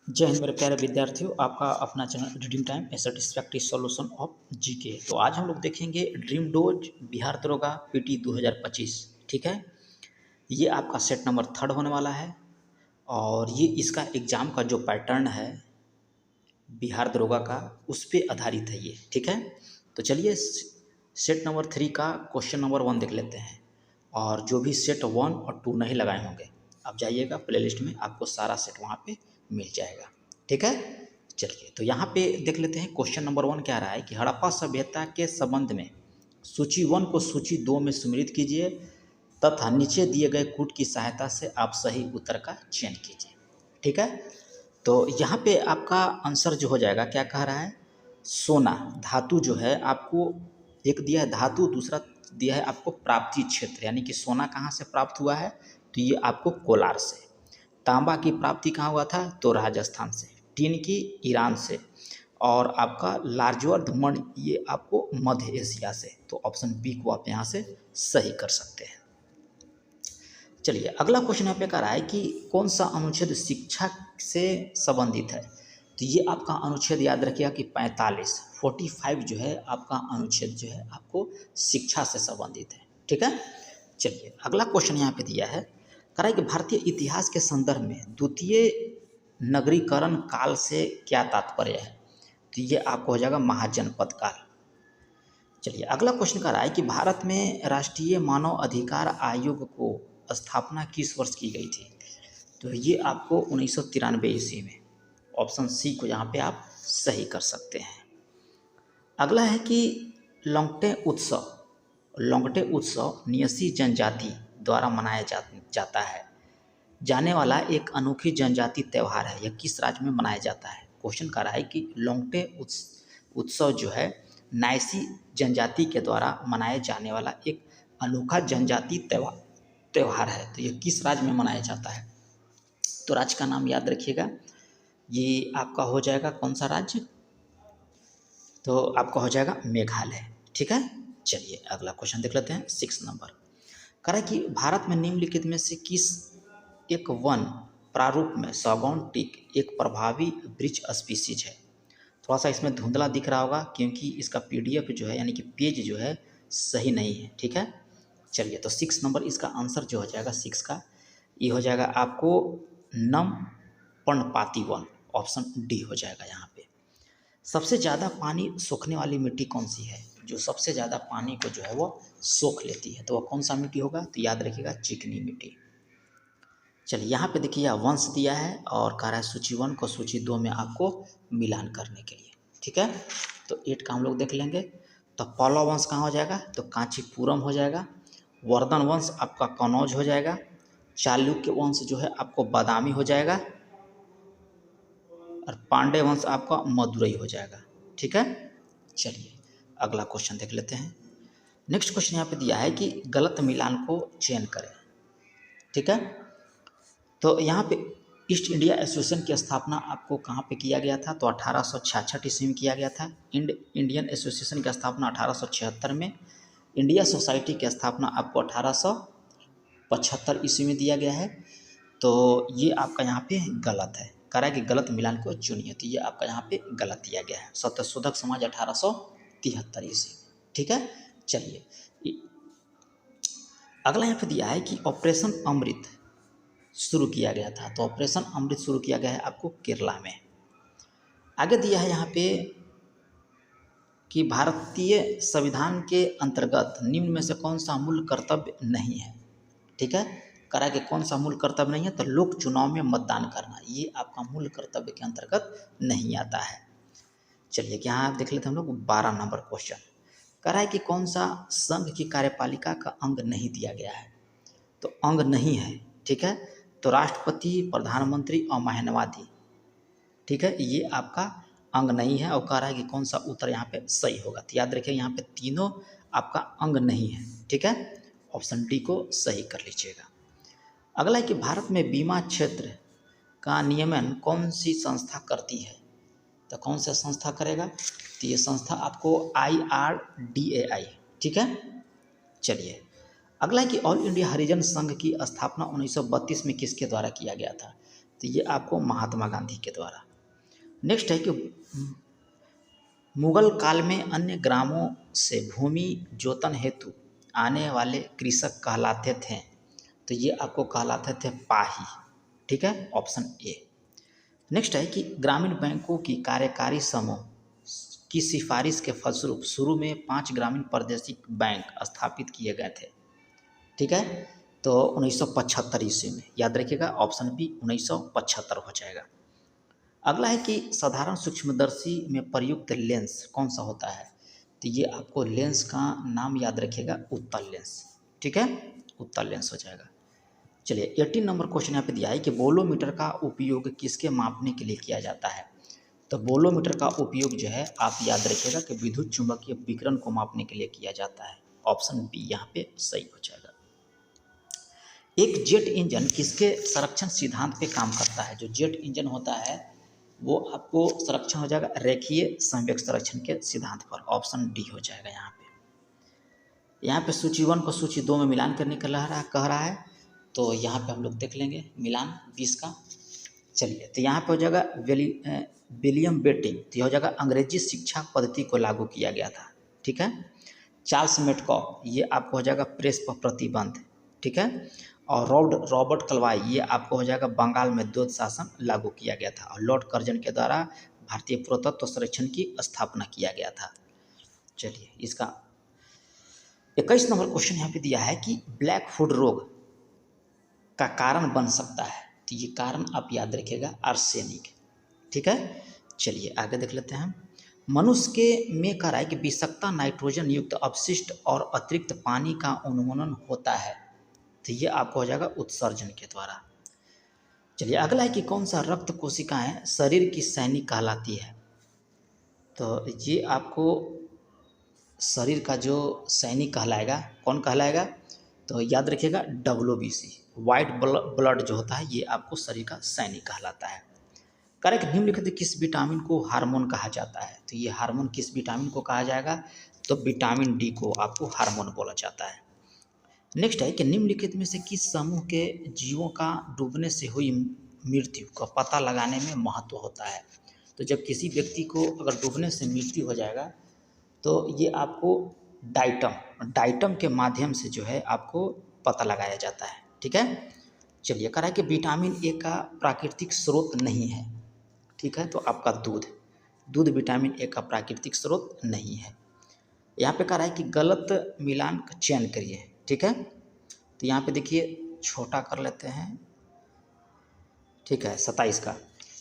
जय हिंद मेरे प्यारे विद्यार्थियों, आपका अपना channel reading time A satisfactory solution of GK. तो आज हम लोग देखेंगे ड्रीम डोज बिहार दरोगा पीटी 2025। ठीक है, ये आपका सेट नंबर 3 होने वाला है और ये इसका एग्ज़ाम का जो पैटर्न है बिहार दरोगा का उस पर आधारित है ये। ठीक है, तो चलिए सेट नंबर 3 का क्वेश्चन नंबर 1 देख लेते हैं। और जो भी सेट 1 और 2 नहीं लगाए होंगे आप जाइएगा प्लेलिस्ट में, आपको सारा सेट वहाँ पे मिल जाएगा। ठीक है, चलिए तो यहाँ पे देख लेते हैं। क्वेश्चन नंबर 1 क्या रहा है कि हड़प्पा सभ्यता के संबंध में सूची 1 को सूची 2 में सम्मिलित कीजिए तथा नीचे दिए गए कूट की सहायता से आप सही उत्तर का चयन कीजिए। ठीक है, तो यहाँ पे आपका आंसर जो हो जाएगा, क्या कह रहा है, सोना धातु जो है आपको एक दिया है धातु, दूसरा दिया है आपको प्राप्ति क्षेत्र, यानी कि सोना कहाँ से प्राप्त हुआ है तो ये आपको कोलार से। तांबा की प्राप्ति कहाँ हुआ था तो राजस्थान से। टीन की ईरान से। और आपका लार्जवर्ध मणि ये आपको मध्य एशिया से। तो ऑप्शन बी को आप यहाँ से सही कर सकते हैं। चलिए अगला क्वेश्चन यहाँ पे कह रहा है कि कौन सा अनुच्छेद शिक्षा से संबंधित है। तो ये आपका अनुच्छेद याद रखिएगा कि 45 जो है आपका अनुच्छेद जो है आपको शिक्षा से संबंधित है। ठीक है, चलिए अगला क्वेश्चन यहाँ पे दिया है, कह रहा है कि भारतीय इतिहास के संदर्भ में द्वितीय नगरीकरण काल से क्या तात्पर्य है। तो ये आपको हो जाएगा महाजनपद काल। चलिए अगला क्वेश्चन कह रहा है कि भारत में राष्ट्रीय मानव अधिकार आयोग को स्थापना किस वर्ष की गई थी। तो ये आपको 1993 ईस्वी में। ऑप्शन सी को यहाँ पे आप सही कर सकते हैं। अगला है कि लॉन्गटे उत्सव नियसी जनजाति द्वारा मनाया जाता है जाने वाला एक अनोखी जनजाति त्यौहार है। यह किस राज्य में मनाया जाता है। क्वेश्चन कर रहा है कि लॉन्गटे उत्सव जो है नायसी जनजाति के द्वारा मनाए जाने वाला एक अनोखा जनजाति त्यौहार है। तो यह किस राज्य में मनाया जाता है। तो राज्य का नाम याद रखिएगा, ये आपका हो जाएगा कौन सा राज्य, तो आपका हो जाएगा मेघालय। ठीक है, चलिए अगला क्वेश्चन देख लेते हैं 6 नंबर। कह रहा है कि भारत में निम्नलिखित में से किस एक वन प्रारूप में सागौन टीक एक प्रभावी वृक्ष स्पीसीज है। थोड़ा सा इसमें धुंधला दिख रहा होगा क्योंकि इसका पीडीएफ जो है यानी कि पेज जो है सही नहीं है। ठीक है, चलिए तो 6 नंबर इसका आंसर जो हो जाएगा 6 का ये हो जाएगा आपको नम पर्णपाती वन। ऑप्शन डी हो जाएगा यहाँ पे। सबसे ज़्यादा पानी सोखने वाली मिट्टी कौन सी है। जो सबसे ज़्यादा पानी को जो है वो सोख लेती है तो वह कौन सा मिट्टी होगा। तो याद रखिएगा चिकनी मिट्टी। चलिए यहाँ पे देखिए वंश दिया है और कह रहा है सूची 1 को सूची 2 में आपको मिलान करने के लिए। ठीक है, तो 8 का हम लोग देख लेंगे। तो पल्लव वंश कहाँ हो जाएगा तो कांचीपुरम हो जाएगा। वर्धन वंश आपका कनौज हो जाएगा। चालुक्य वंश जो है आपको बादामी हो जाएगा और पांडे वंश आपका मदुरई हो जाएगा। ठीक है, चलिए अगला क्वेश्चन देख लेते हैं। नेक्स्ट क्वेश्चन यहाँ पे दिया है कि गलत मिलान को चयन करें। ठीक है, तो यहाँ पे ईस्ट इंडिया एसोसिएशन की स्थापना आपको कहाँ पे किया गया था तो 1866 ईस्वी में किया गया था। इंडियन एसोसिएशन की स्थापना 1876 में। इंडिया सोसाइटी की स्थापना आपको 1875 ईस्वी में दिया गया है। तो ये आपका यहाँ पे गलत है, कह रहा है कि गलत मिलान को चुनिए। तो ये आपका यहाँ पे गलत दिया गया है। सत्यशोधक समाज 1873 ईस्वी। ठीक है, चलिए अगला यहाँ पे दिया है कि ऑपरेशन अमृत शुरू किया गया था। तो ऑपरेशन अमृत शुरू किया गया है आपको केरला में। आगे दिया है यहाँ पे कि भारतीय संविधान के अंतर्गत निम्न में से कौन सा मूल कर्तव्य नहीं है। ठीक है, करा कि कौन सा मूल कर्तव्य नहीं है तो लोक चुनाव में मतदान करना, ये आपका मूल कर्तव्य के अंतर्गत नहीं आता है। चलिए यहाँ देख लेते हैं हम लोग 12 नंबर क्वेश्चन। कह रहा है कि कौन सा संघ की कार्यपालिका का अंग नहीं दिया गया है। तो अंग नहीं है। ठीक है, तो राष्ट्रपति, प्रधानमंत्री और महान्यायवादी। ठीक है, ये आपका अंग नहीं है और कह रहा है कि कौन सा उत्तर यहाँ पे सही होगा। तो याद रखिए यहाँ पे तीनों आपका अंग नहीं है। ठीक है, ऑप्शन डी को सही कर लीजिएगा। अगला है कि भारत में बीमा क्षेत्र का नियमन कौन सी संस्था करती है। तो कौन सा संस्था करेगा तो ये संस्था आपको IRDAI। ठीक है, चलिए अगला है कि ऑल इंडिया हरिजन संघ की स्थापना 1932 में किसके द्वारा किया गया था। तो ये आपको महात्मा गांधी के द्वारा। नेक्स्ट है कि मुगल काल में अन्य ग्रामों से भूमि जोतन हेतु आने वाले कृषक कहलाते थे, तो ये आपको कहलाते थे पाही। ठीक है, ऑप्शन ए। नेक्स्ट है कि ग्रामीण बैंकों की कार्यकारी समूह की सिफारिश के फलस्वरूप शुरू में 5 ग्रामीण प्रादेशिक बैंक स्थापित किए गए थे। ठीक है, तो 1975 ईस्वी में, याद रखिएगा ऑप्शन बी 1975 हो जाएगा। अगला है कि साधारण सूक्ष्मदर्शी में प्रयुक्त लेंस कौन सा होता है, तो ये आपको लेंस का नाम याद रखिएगा, उत्तल लेंस। ठीक है, उत्तल लेंस हो जाएगा। चलिए 18 नंबर क्वेश्चन यहाँ पे दिया है कि बोलोमीटर का उपयोग किसके मापने के लिए किया जाता है, तो बोलोमीटर का उपयोग जो है आप याद रखिएगा कि विद्युत चुंबकीय विकिरण को मापने के लिए किया जाता है। ऑप्शन बी यहाँ पे सही हो जाएगा। एक जेट इंजन किसके संरक्षण सिद्धांत पे काम करता है, जो जेट इंजन होता है वो आपको संरक्षण हो जाएगा रेखीय संवेग संरक्षण के सिद्धांत पर। ऑप्शन डी हो जाएगा। यहाँ पे सूची 1 को सूची 2 में मिलान करने का कह रहा है, तो यहाँ पे हम लोग देख लेंगे मिलान 20 का। चलिए, तो यहाँ पे हो जाएगा विलियम बेटिंग, तो यह हो जाएगा अंग्रेजी शिक्षा पद्धति को लागू किया गया था। ठीक है, चार्ल्स मेटकॉफ, ये आपको हो जाएगा प्रेस पर प्रतिबंध। ठीक है, और रॉबर्ट क्लवाई, ये आपको हो जाएगा बंगाल में द्वैध शासन लागू किया गया था। और लॉर्ड कर्जन के द्वारा भारतीय पुरातत्व संरक्षण की स्थापना किया गया था। चलिए, इसका 21 नंबर क्वेश्चन यहाँ पे दिया है कि ब्लैक फूड रोग का कारण बन सकता है, तो ये कारण आप याद रखिएगा आर्सेनिक। ठीक है, चलिए आगे देख लेते हैं। मनुष्य के में कह रहा है कि विषाक्तता नाइट्रोजन युक्त अपशिष्ट और अतिरिक्त पानी का उन्मूलन होता है, तो ये आपको हो जाएगा उत्सर्जन के द्वारा। चलिए अगला है कि कौन सा रक्त कोशिकाएं शरीर की सैनिक कहलाती है, तो ये आपको शरीर का जो सैनिक कहलाएगा, कौन कहलाएगा, तो याद रखिएगा WBC, वाइट ब्लड जो होता है, ये आपको शरीर का सैनिक कहलाता है। करेक्ट, निम्नलिखित किस विटामिन को हार्मोन कहा जाता है, तो ये हार्मोन किस विटामिन को कहा जाएगा, तो विटामिन डी को आपको हार्मोन बोला जाता है। नेक्स्ट है कि निम्नलिखित में से किस समूह के जीवों का डूबने से हुई मृत्यु का पता लगाने में महत्व होता है, तो जब किसी व्यक्ति को अगर डूबने से मृत्यु हो जाएगा तो ये आपको डाइटम के माध्यम से जो है आपको पता लगाया जाता है। ठीक है, चलिए कह रहा है कि विटामिन ए का प्राकृतिक स्रोत नहीं है। ठीक है, तो आपका दूध विटामिन ए का प्राकृतिक स्रोत नहीं है। यहाँ पे कह रहा है कि गलत मिलान का चयन करिए। ठीक है, तो यहाँ पे देखिए छोटा कर लेते हैं। ठीक है, 27 का,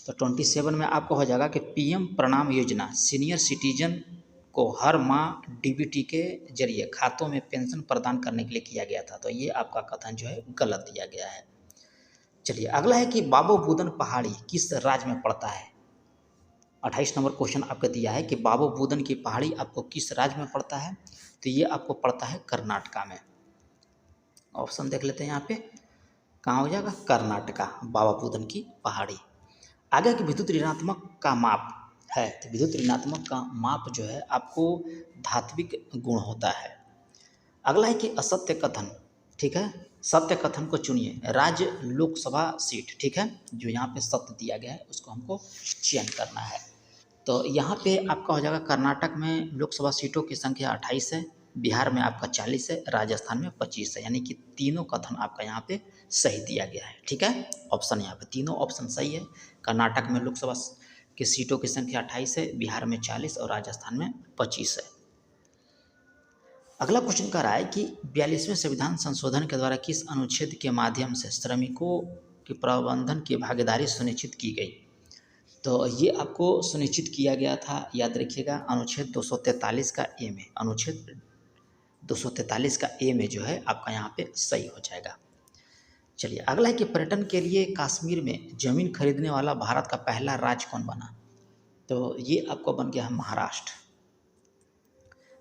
तो 27 में आपको हो जाएगा कि PM प्रणाम योजना सीनियर सिटीजन को हर माह DBT के जरिए खातों में पेंशन प्रदान करने के लिए किया गया था, तो ये आपका कथन जो है गलत दिया गया है। चलिए अगला है कि बाबो बुदन पहाड़ी किस राज्य में पड़ता है। 28 नंबर क्वेश्चन आपको दिया है कि बाबो बुदन की पहाड़ी आपको किस राज्य में पड़ता है, तो ये आपको पड़ता है कर्नाटका में। ऑप्शन देख लेते हैं यहाँ पे, कहाँ हो जाएगा, कर्नाटका, बाबा बुदन की पहाड़ी। आगे कि विद्युत ऋणात्मक का माप है, तो विद्युत ऋणात्मक का माप जो है आपको धात्विक गुण होता है। अगला है कि असत्य कथन। ठीक है, सत्य कथन को चुनिए, राज्य लोकसभा सीट। ठीक है, जो यहाँ पे सत्य दिया गया है उसको हमको चयन करना है। तो यहाँ पे आपका हो जाएगा कर्नाटक में लोकसभा सीटों की संख्या 28 है, बिहार में आपका 40 है, राजस्थान में 25 है, यानी कि तीनों कथन आपका यहाँ पे सही दिया गया है। ठीक है, ऑप्शन यहाँ पे तीनों ऑप्शन सही है। कर्नाटक में लोकसभा की सीटों की संख्या 28 है, बिहार में 40 और राजस्थान में 25 है। अगला क्वेश्चन कह रहा है कि 42वें संविधान संशोधन के द्वारा किस अनुच्छेद के माध्यम से श्रमिकों के प्रबंधन की भागीदारी सुनिश्चित की गई, तो ये आपको सुनिश्चित किया गया था, याद रखिएगा अनुच्छेद 243 का ए में, अनुच्छेद 243 का ए में जो है आपका यहाँ पे सही हो जाएगा। चलिए अगला है कि पर्यटन के लिए कश्मीर में ज़मीन खरीदने वाला भारत का पहला राज्य कौन बना, तो ये आपको बन गया है महाराष्ट्र।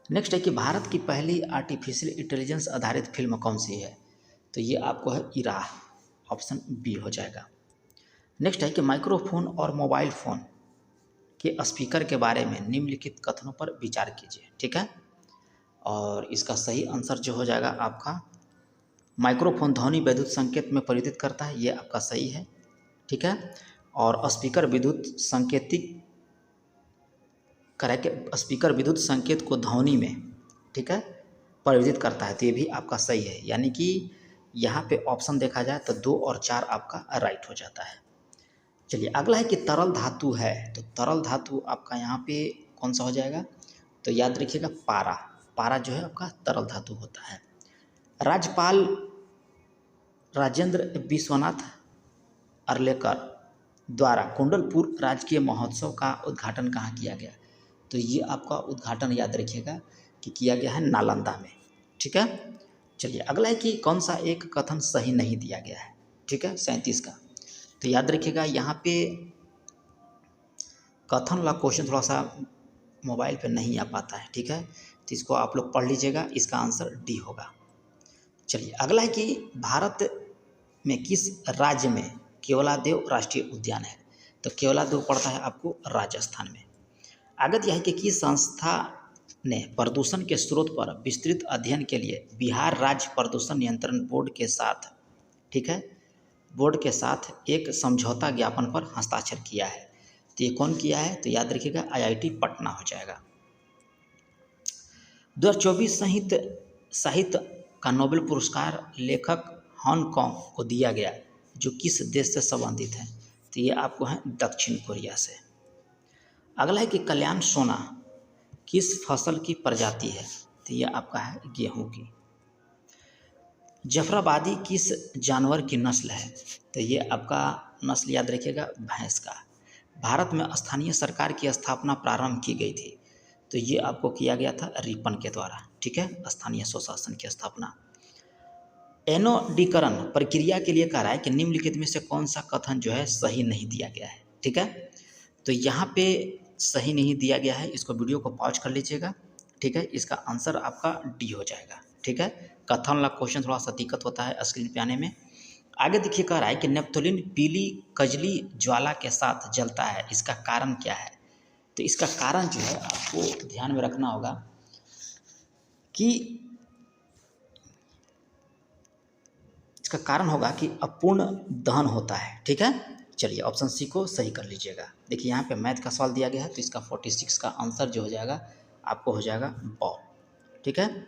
नेक्स्ट है कि भारत की पहली आर्टिफिशियल इंटेलिजेंस आधारित फिल्म कौन सी है, तो ये आपको है इराह, ऑप्शन बी हो जाएगा। नेक्स्ट है कि माइक्रोफोन और मोबाइल फ़ोन के स्पीकर के बारे में निम्नलिखित कथनों पर विचार कीजिए। ठीक है, और इसका सही आंसर जो हो जाएगा आपका माइक्रोफोन ध्वनि विद्युत संकेत में परिवर्तित करता है, ये आपका सही है। ठीक है। और स्पीकर विद्युत संकेतिक करे के स्पीकर विद्युत संकेत को ध्वनि में, ठीक है, परिवर्तित करता है। तो ये भी आपका सही है, यानी कि यहाँ पे ऑप्शन देखा जाए तो 2 और 4 आपका राइट हो जाता है। चलिए अगला है कि तरल धातु है, तो तरल धातु आपका यहाँ पे कौन सा हो जाएगा, तो याद रखिएगा पारा। पारा जो है आपका तरल धातु होता है। राज्यपाल राजेंद्र विश्वनाथ अर्लेकर द्वारा कुंडलपुर राजकीय महोत्सव का उद्घाटन कहाँ किया गया, तो ये आपका उद्घाटन याद रखिएगा कि किया गया है नालंदा में, ठीक है। चलिए अगला है कि कौन सा एक कथन सही नहीं दिया गया है, ठीक है, 37 का। तो याद रखिएगा यहाँ पे कथन वाला क्वेश्चन थोड़ा सा मोबाइल पे नहीं आ पाता है, ठीक है, तो इसको आप लोग पढ़ लीजिएगा, इसका आंसर डी होगा। चलिए अगला है कि भारत में किस राज्य में केवलादेव राष्ट्रीय उद्यान है, तो केवलादेव पड़ता है आपको राजस्थान में। आगे यह है कि किस संस्था ने प्रदूषण के स्रोत पर विस्तृत अध्ययन के लिए बिहार राज्य प्रदूषण नियंत्रण बोर्ड के साथ, ठीक है, बोर्ड के साथ एक समझौता ज्ञापन पर हस्ताक्षर किया है, तो ये कौन किया है, तो याद रखिएगा IIT पटना हो जाएगा। 2024 साहित्य का नोबेल पुरस्कार लेखक हांगकांग को दिया गया, जो किस देश से संबंधित है, तो ये आपको है दक्षिण कोरिया से। अगला है कि कल्याण सोना किस फसल की प्रजाति है, तो ये आपका है गेहूं की। जफराबादी किस जानवर की नस्ल है, तो ये आपका नस्ल याद रखिएगा भैंस का। भारत में स्थानीय सरकार की स्थापना प्रारंभ की गई थी, तो ये आपको किया गया था रिपन के द्वारा, ठीक है, स्थानीय स्वशासन की स्थापना। एनोडीकरण प्रक्रिया के लिए कह रहा है कि निम्नलिखित में से कौन सा कथन जो है सही नहीं दिया गया है, ठीक है, तो यहाँ पे सही नहीं दिया गया है, इसको वीडियो को पॉज कर लीजिएगा, ठीक है, इसका आंसर आपका डी हो जाएगा, ठीक है। कथन वाला क्वेश्चन थोड़ा सा दिक्कत होता है स्क्रीन पे आने में। आगे देखिए कह रहा है कि नेप्थोलिन पीली कजली ज्वाला के साथ जलता है, इसका कारण क्या है, तो इसका कारण जो है आपको ध्यान में रखना होगा कि इसका कारण होगा कि अपूर्ण दहन होता है, ठीक है। चलिए ऑप्शन सी को सही कर लीजिएगा। देखिए यहाँ पे मैथ का सवाल दिया गया है, तो इसका 46 का आंसर जो हो जाएगा आपको हो जाएगा बॉल, ठीक है।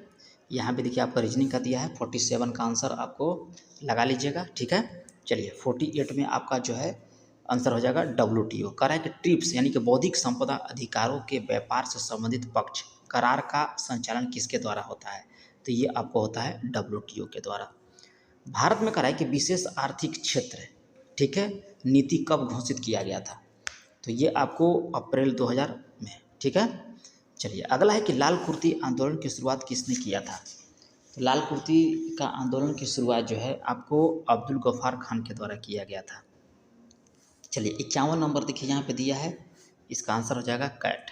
यहाँ पे देखिए आपका रीजनिंग का दिया है, 47 का आंसर आपको लगा लीजिएगा, ठीक है। चलिए 48 में आपका जो है आंसर हो जाएगा WTO। कह रहा है कि ट्रिप्स यानी कि बौद्धिक संपदा अधिकारों के व्यापार से संबंधित पक्ष करार का संचालन किसके द्वारा होता है, तो ये आपको होता है WTO के द्वारा। भारत में कह रहा है कि विशेष आर्थिक क्षेत्र, ठीक है, नीति कब घोषित किया गया था, तो ये आपको अप्रैल 2000 में, ठीक है। चलिए अगला है कि लाल कुर्ती आंदोलन की शुरुआत किसने किया था, तो लाल कुर्ती का आंदोलन की शुरुआत जो है आपको अब्दुल गफ्फार खान के द्वारा किया गया था। चलिए 51 नंबर देखिए यहाँ पे दिया है, इसका आंसर हो जाएगा कैट।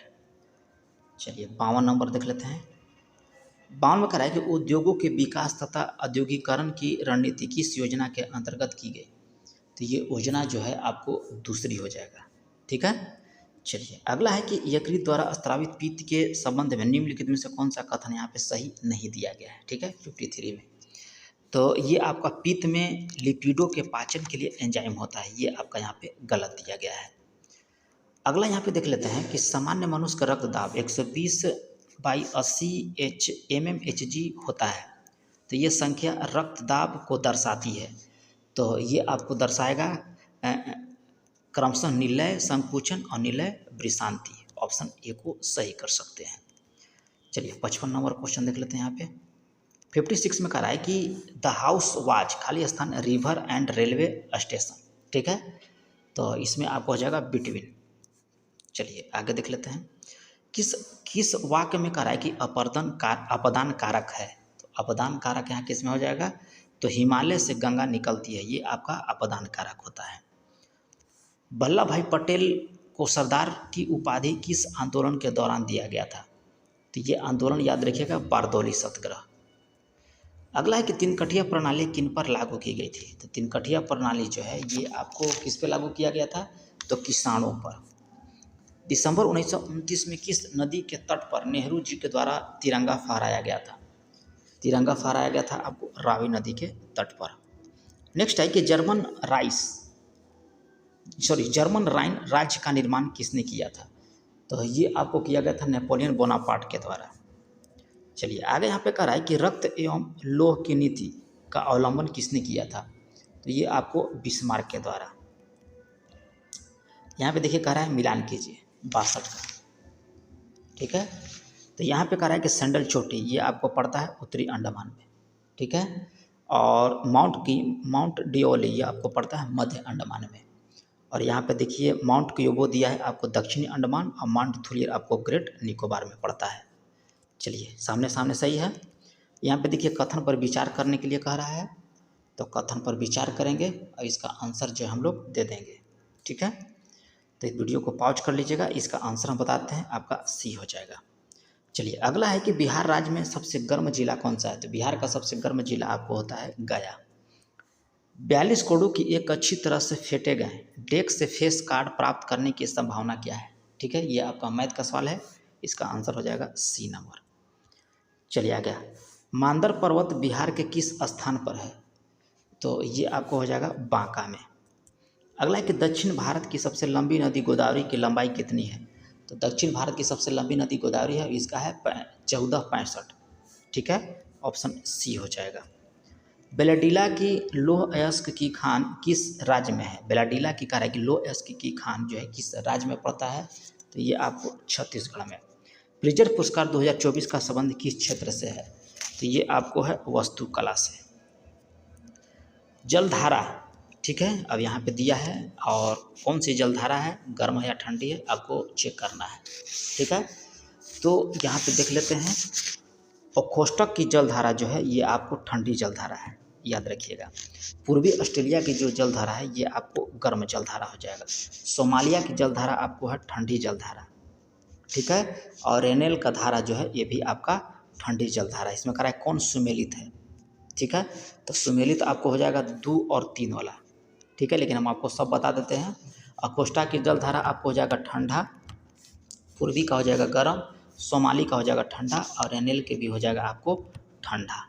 चलिए 52 नंबर देख लेते हैं। 52 में कह रहा है कि उद्योगों के विकास तथा औद्योगिकरण की रणनीति किस योजना के अंतर्गत की गई, तो ये योजना जो है आपको दूसरी हो जाएगा, ठीक है। चलिए अगला है कि यकृत द्वारा स्रावित पित्त के संबंध में निम्नलिखित में से कौन सा कथन यहाँ पे सही नहीं दिया गया है, ठीक है, 53 में, तो ये आपका पित्त में लिपिडों के पाचन के लिए एंजाइम होता है, ये आपका यहाँ पे गलत दिया गया है। अगला यहाँ पे देख लेते हैं कि सामान्य मनुष्य का रक्तदाब 120/80 mmHg होता है, तो ये संख्या रक्तदाब को दर्शाती है, तो ये आपको दर्शाएगा क्रमशः निलय संकुचन और निलय वृषांति। ऑप्शन ए को सही कर सकते हैं। चलिए 55 नंबर क्वेश्चन देख लेते हैं। यहाँ पे 56 में कह रहा है कि द हाउस वाज खाली स्थान रिवर एंड रेलवे स्टेशन, ठीक है, तो इसमें आपको हो जाएगा बिटवीन। चलिए आगे देख लेते हैं। किस वाक्य में कह रहा है कि अपदान कारक है, तो अपदान कारक यहाँ किस में हो जाएगा, तो हिमालय से गंगा निकलती है, ये आपका अपदान कारक होता है। वल्लभ भाई पटेल को सरदार की उपाधि किस आंदोलन के दौरान दिया गया था, तो ये आंदोलन याद रखिएगा बारदौली सत्याग्रह। अगला है कि तिनकठिया प्रणाली किन पर लागू की गई थी, तो तिनकठिया प्रणाली जो है ये आपको किस पे लागू किया गया था, तो किसानों पर। दिसंबर 1929 में किस नदी के तट पर नेहरू जी के द्वारा तिरंगा फहराया गया था, तिरंगा फहराया गया था आपको रावी नदी के तट पर। नेक्स्ट है कि जर्मन राइस जर्मन राइन राज्य का निर्माण किसने किया था? तो ये आपको किया गया था नेपोलियन बोनापार्ट के द्वारा। चलिए आगे यहाँ पे कह रहा है कि रक्त एवं लोह की नीति का अवलंबन किसने किया था? तो ये आपको बिस्मार्क के द्वारा। यहाँ पे देखिए कह रहा है मिलान कीजिए 62 का, ठीक है। तो यहाँ पे कह रहा है कि सैंडल चोटी, ये आपको पड़ता है उत्तरी अंडमान में, ठीक है। और माउंट डिओली ये आपको पड़ता है मध्य अंडमान में। और यहाँ पे देखिए माउंट क्यूबो दिया है आपको दक्षिणी अंडमान, और माउंट थुलियर आपको ग्रेट निकोबार में पड़ता है। चलिए सामने सामने सही है। यहाँ पे देखिए कथन पर विचार करने के लिए कह रहा है, तो कथन पर विचार करेंगे और इसका आंसर जो हम लोग दे देंगे, ठीक है। तो इस वीडियो को पॉज कर लीजिएगा, इसका आंसर हम बताते हैं, आपका सी हो जाएगा। चलिए अगला है कि बिहार राज्य में सबसे गर्म जिला कौन सा है? तो बिहार का सबसे गर्म जिला आपको होता है गया। 42 करोड़ की एक अच्छी तरह से फेंटे गए डेक से फेस कार्ड प्राप्त करने की संभावना क्या है? ठीक है, ये आपका मैथ का सवाल है, इसका आंसर हो जाएगा सी नंबर। चलिए आ गया, मांदर पर्वत बिहार के किस स्थान पर है? तो ये आपको हो जाएगा बांका में। अगला है कि दक्षिण भारत की सबसे लंबी नदी गोदावरी की लंबाई कितनी है? तो दक्षिण भारत की सबसे लंबी नदी गोदावरी है, इसका है 1465, ठीक है, ऑप्शन सी हो जाएगा। बेलाडीला की लौह अयस्क की खान किस राज्य में है? बेलाडीला की कह रहा है कि लौह अयस्क की खान जो है किस राज्य में पड़ता है? तो ये आपको छत्तीसगढ़ में। प्रिजर पुरस्कार 2024 का संबंध किस क्षेत्र से है? तो ये आपको है वास्तुकला से। जलधारा, ठीक है, अब यहाँ पे दिया है, और कौन सी जलधारा है, गर्म है या ठंडी है, आपको चेक करना है, ठीक है। तो यहाँ पे देख लेते हैं, ओखोस्टक की जलधारा जो है ये आपको ठंडी जलधारा है, याद रखिएगा। पूर्वी ऑस्ट्रेलिया की जो जलधारा है ये आपको गर्म जलधारा हो जाएगा। सोमालिया की जलधारा आपको है ठंडी जलधारा, ठीक है। और रेनेल का धारा जो है ये भी आपका ठंडी जलधारा। इसमें कह रहा है कौन सुमेलित है, ठीक है। तो सुमेलित आपको हो जाएगा 2 और 3 वाला, ठीक है, लेकिन हम आपको सब बता देते हैं। अकोस्टा की जलधारा आपको हो जाएगा ठंडा, पूर्वी का हो जाएगा गर्म, सोमाली का हो जाएगा ठंडा, और रेनेल के भी हो जाएगा आपको ठंडा।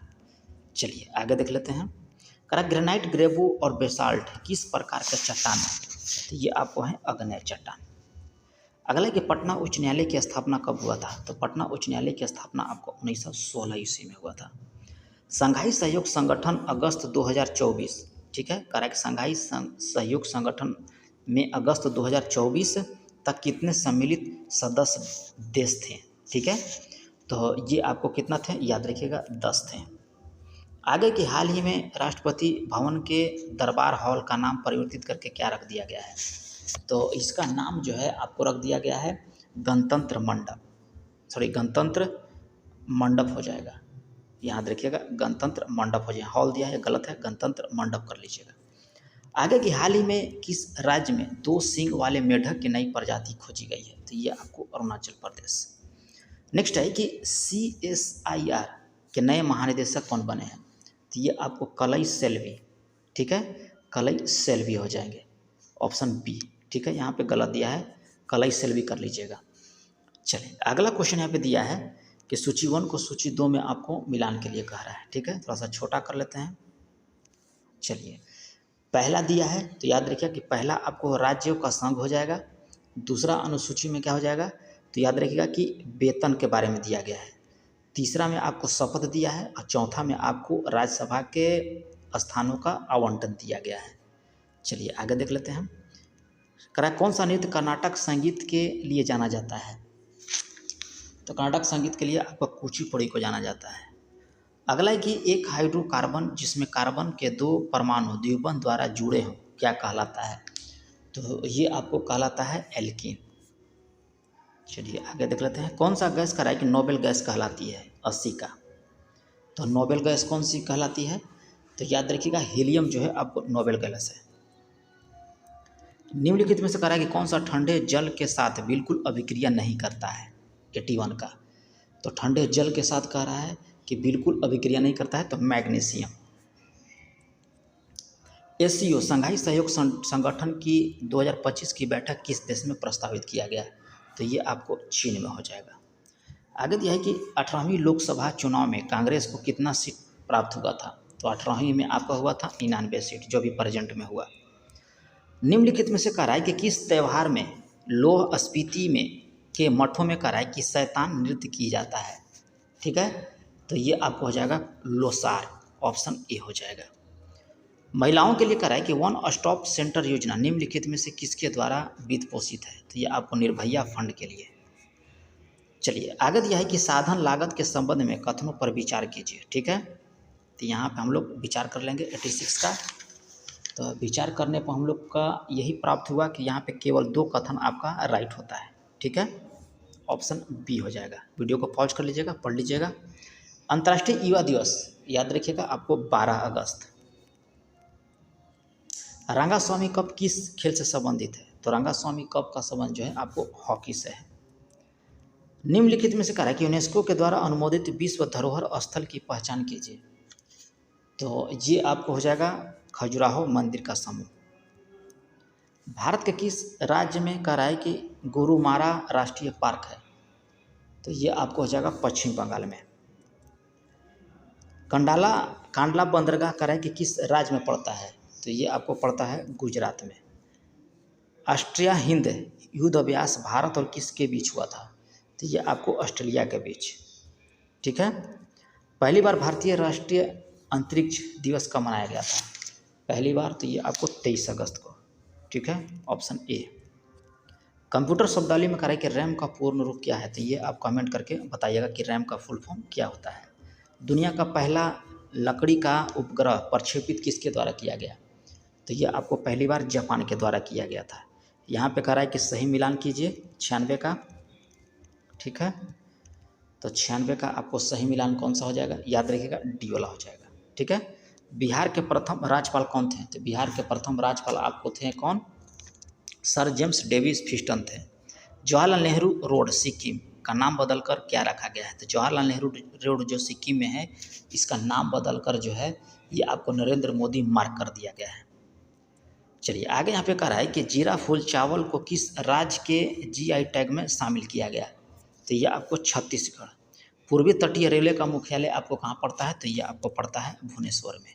चलिए आगे देख लेते हैं। करा ग्रेनाइट, ग्रेवो और बेसाल्ट किस प्रकार का चट्टान है? तो ये आपको है अग्नेय चट्टान। अगला कि पटना उच्च न्यायालय की स्थापना कब हुआ था? तो पटना उच्च न्यायालय की स्थापना आपको 1916 ईस्वी में हुआ था। संघाई सहयोग संगठन अगस्त 2024, ठीक है, कह रहा है कि संघाई सहयोग संगठन में अगस्त 2024 तक कितने सम्मिलित सदस्य देश थे? ठीक है, तो ये आपको कितना थे, याद रखिएगा 10 थे। आगे कि हाल ही में राष्ट्रपति भवन के दरबार हॉल का नाम परिवर्तित करके क्या रख दिया गया है? तो इसका नाम जो है आपको रख दिया गया है गणतंत्र मंडप, गणतंत्र मंडप हो जाएगा, याद रखिएगा गणतंत्र मंडप हो जाए। हॉल दिया है गलत है, गणतंत्र मंडप कर लीजिएगा। आगे कि हाल ही में किस राज्य में 2 सींग वाले मेढक की नई प्रजाति खोजी गई है? तो ये आपको अरुणाचल प्रदेश। नेक्स्ट है कि CSIR के नए महानिदेशक कौन बने हैं? तो ये आपको कलई सेल्वी, ठीक है, कलई सेल्वी हो जाएंगे, ऑप्शन बी, ठीक है, यहाँ पे गलत दिया है, कलई सेल्वी कर लीजिएगा। चलिए अगला क्वेश्चन यहाँ पे दिया है कि सूची 1 को सूची 2 में आपको मिलान के लिए कह रहा है, ठीक है, थोड़ा सा छोटा कर लेते हैं। चलिए पहला दिया है, तो याद रखिए कि पहला आपको राज्यों का संघ हो जाएगा, दूसरा अनुसूची में क्या हो जाएगा, तो याद रखिएगा कि वेतन के बारे में दिया गया है, तीसरा में आपको शपथ दिया है, और चौथा में आपको राज्यसभा के स्थानों का आवंटन दिया गया है। चलिए आगे देख लेते हैं। करा कौन सा नृत्य कर्नाटक संगीत के लिए जाना जाता है? तो कर्नाटक संगीत के लिए आपको कुचिपुड़ी को जाना जाता है। अगला है कि एक हाइड्रोकार्बन जिसमें कार्बन के 2 परमाणु द्विबंध द्वारा जुड़े हों क्या कहलाता है? तो ये आपको कहलाता है एल्कीन। चलिए आगे देख लेते हैं। कौन सा गैस कह रहा है कि नोबेल गैस कहलाती है 80 का? तो नोबेल गैस कौन सी कहलाती है? तो याद रखिएगा हीलियम जो है आपको नोबेल गैस है। निम्नलिखित में से कह रहा है कि कौन सा ठंडे जल के साथ बिल्कुल अभिक्रिया नहीं करता है? 81 का। तो ठंडे जल के साथ कह रहा है कि बिल्कुल अभिक्रिया नहीं करता है, तो मैग्नीशियम। SCO संघाई सहयोग संगठन की 2025 की बैठक किस देश में प्रस्तावित किया गया? तो ये आपको चीन में हो जाएगा। आगे दिया है कि 18वीं लोकसभा चुनाव में कांग्रेस को कितना सीट प्राप्त हुआ था? तो 18वीं में आपका हुआ था 99 सीट, जो भी प्रेजेंट में हुआ। निम्नलिखित में से कह रहा है कि किस त्यौहार में लोह स्फीति में के मठों में कह रहा है कि शैतान नृत्य की जाता है। ठीक है, तो ये आपको हो जाएगा लोसार, ऑप्शन ए हो जाएगा। महिलाओं के लिए कह रहा है कि वन स्टॉप सेंटर योजना निम्नलिखित में से किसके द्वारा वित्त पोषित है, तो ये आपको निर्भया फंड के लिए। चलिए आगे दिया है कि साधन लागत के संबंध में कथनों पर विचार कीजिए। ठीक है, तो यहाँ पे हम लोग विचार कर लेंगे 86 का। तो विचार करने पर हम लोग का यही प्राप्त हुआ कि यहाँ पे केवल 2 कथन आपका राइट होता है। ठीक है, ऑप्शन बी हो जाएगा। वीडियो को पॉज कर लीजिएगा, पढ़ लीजिएगा। अंतर्राष्ट्रीय युवा दिवस याद रखिएगा आपको 12 अगस्त। रंगास्वामी कप किस खेल से संबंधित है, तो रंगास्वामी कप का संबंध जो है आपको हॉकी से है। निम्नलिखित में से कह रहा है कि यूनेस्को के द्वारा अनुमोदित विश्व धरोहर स्थल की पहचान कीजिए, तो ये आपको हो जाएगा खजुराहो मंदिर का समूह। भारत के किस राज्य में कह रहा है कि गोरुमारा राष्ट्रीय पार्क है, तो ये आपको हो जाएगा पश्चिम बंगाल में। कांडला बंदरगाह कह रहा है कि किस राज्य में पड़ता है, तो ये आपको पड़ता है गुजरात में। ऑस्ट्रिया हिंद युद्ध अभ्यास भारत और किसके बीच हुआ था, तो ये आपको ऑस्ट्रेलिया के बीच। ठीक है, पहली बार भारतीय राष्ट्रीय अंतरिक्ष दिवस कब मनाया गया था, पहली बार तो ये आपको 23 अगस्त को। ठीक है, ऑप्शन ए। कंप्यूटर शब्दावली में कह रहा है कि रैम का पूर्ण रूप क्या है, तो ये आप कमेंट करके बताइएगा कि रैम का फुल फॉर्म क्या होता है। दुनिया का पहला लकड़ी का उपग्रह प्रक्षेपित किसके द्वारा किया गया, तो ये आपको पहली बार जापान के द्वारा किया गया था। यहाँ पे कह रहा है कि सही मिलान कीजिए 96 का। ठीक है, तो 96 का आपको सही मिलान कौन सा हो जाएगा, याद रखिएगा डी वाला हो जाएगा। ठीक है, बिहार के प्रथम राज्यपाल कौन थे, तो बिहार के प्रथम राज्यपाल आपको थे कौन, सर जेम्स डेविस फिस्टन थे। जवाहरलाल नेहरू रोड सिक्किम का नाम बदलकर क्या रखा गया है, तो जवाहरलाल नेहरू रोड जो सिक्किम में है इसका नाम बदलकर जो है ये आपको नरेंद्र मोदी मार्क कर दिया गया है। चलिए आगे यहाँ पे कह रहा है कि जीरा फूल चावल को किस राज्य के जीआई टैग में शामिल किया गया, तो ये आपको छत्तीसगढ़। पूर्वी तटीय रेलवे का मुख्यालय आपको कहाँ पड़ता है, तो ये आपको पड़ता है भुवनेश्वर में।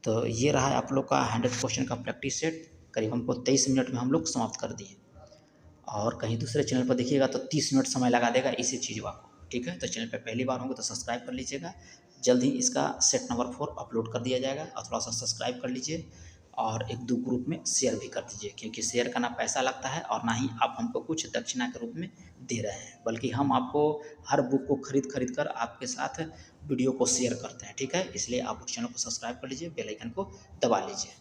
तो ये रहा आप लोग का 100 क्वेश्चन का प्रैक्टिस सेट, करीब हमको 23 मिनट में हम लोग समाप्त कर दिए। और कहीं दूसरे चैनल पर देखिएगा तो 30 मिनट समय लगा देगा इसी चीज़ को। ठीक है, तो चैनल पर पहली बार होंगे तो सब्सक्राइब कर लीजिएगा। जल्द ही इसका सेट नंबर 4 अपलोड कर दिया जाएगा, और थोड़ा सा सब्सक्राइब कर लीजिए और 1-2 ग्रुप में शेयर भी कर दीजिए, क्योंकि शेयर का ना पैसा लगता है और ना ही आप हमको कुछ दक्षिणा के रूप में दे रहे हैं, बल्कि हम आपको हर बुक को खरीद कर आपके साथ वीडियो को शेयर करते हैं। ठीक है, इसलिए आप उस चैनल को सब्सक्राइब कर लीजिए, बेल आइकन को दबा लीजिए।